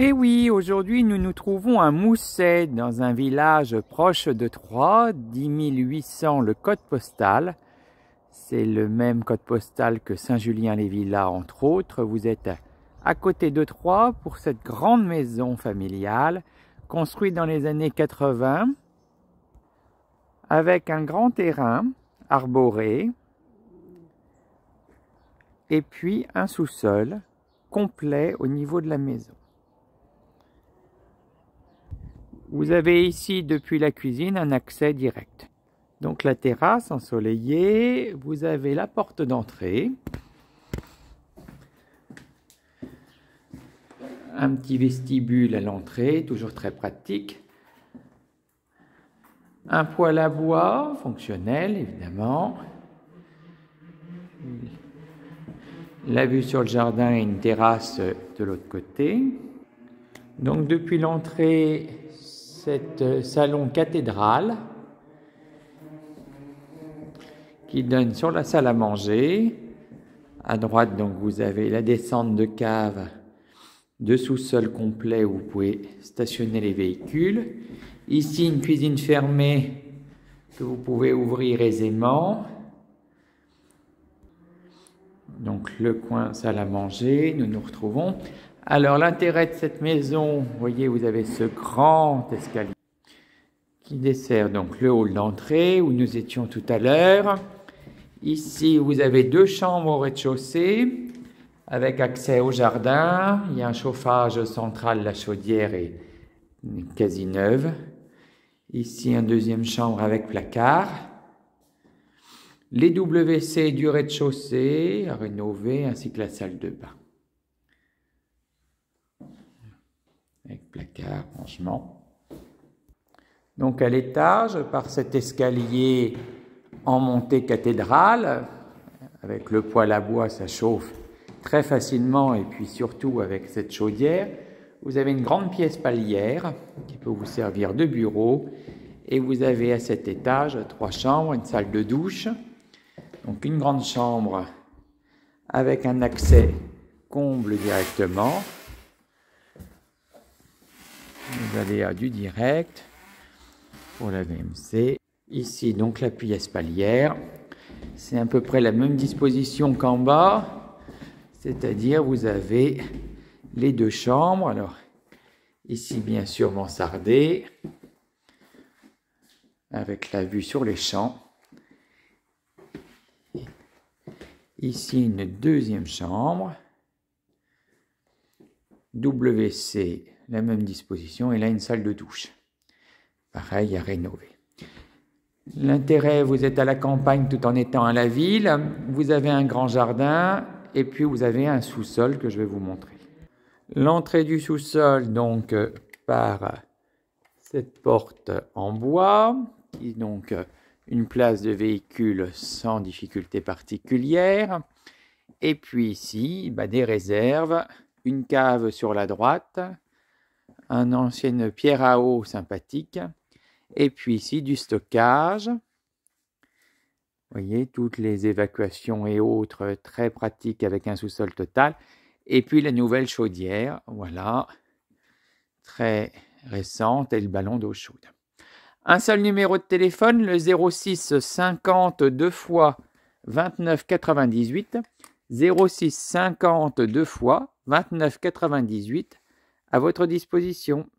Et oui, aujourd'hui nous nous trouvons à Mousset, dans un village proche de Troyes, 10 800 le code postal. C'est le même code postal que Saint-Julien-les-Villas entre autres. Vous êtes à côté de Troyes pour cette grande maison familiale construite dans les années 80 avec un grand terrain arboré et puis un sous-sol complet au niveau de la maison. Vous avez ici, depuis la cuisine, un accès direct. Donc la terrasse ensoleillée, vous avez la porte d'entrée, un petit vestibule à l'entrée, toujours très pratique, un poêle à bois fonctionnel évidemment, la vue sur le jardin et une terrasse de l'autre côté. Donc depuis l'entrée, cet salon cathédrale qui donne sur la salle à manger. À droite, donc, vous avez la descente de cave de sous-sol complet où vous pouvez stationner les véhicules. Ici, une cuisine fermée que vous pouvez ouvrir aisément. Donc, le coin salle à manger, nous nous retrouvons. Alors, l'intérêt de cette maison, vous voyez, vous avez ce grand escalier qui dessert donc le hall d'entrée où nous étions tout à l'heure. Ici, vous avez deux chambres au rez-de-chaussée avec accès au jardin. Il y a un chauffage central, la chaudière est quasi neuve. Ici, une deuxième chambre avec placard. Les WC du rez-de-chaussée à rénover ainsi que la salle de bain. Avec placard, rangement. Donc à l'étage, par cet escalier en montée cathédrale, avec le poêle à bois, ça chauffe très facilement, et puis surtout avec cette chaudière, vous avez une grande pièce palière qui peut vous servir de bureau, et vous avez à cet étage 3 chambres, une salle de douche, donc une grande chambre avec un accès comble directement. Vous allez à du direct pour la VMC. Ici, donc, la pièce palière. C'est à peu près la même disposition qu'en bas. C'est-à-dire, vous avez les deux chambres. Alors, ici, bien sûr, mansardée, avec la vue sur les champs. Ici, une deuxième chambre. WC, la même disposition. Et là, une salle de douche. Pareil, à rénover. L'intérêt, vous êtes à la campagne tout en étant à la ville. Vous avez un grand jardin et puis vous avez un sous-sol que je vais vous montrer. L'entrée du sous-sol, donc, par cette porte en bois, qui est donc une place de véhicule sans difficulté particulière. Et puis ici, des réserves, une cave sur la droite, une ancienne pierre à eau sympathique. Et puis ici, du stockage. Vous voyez, toutes les évacuations et autres, très pratiques avec un sous-sol total. Et puis la nouvelle chaudière, voilà, très récente, et le ballon d'eau chaude. Un seul numéro de téléphone, le 06 50 2 fois 29 98. 06 50 2 fois 29 98 à votre disposition.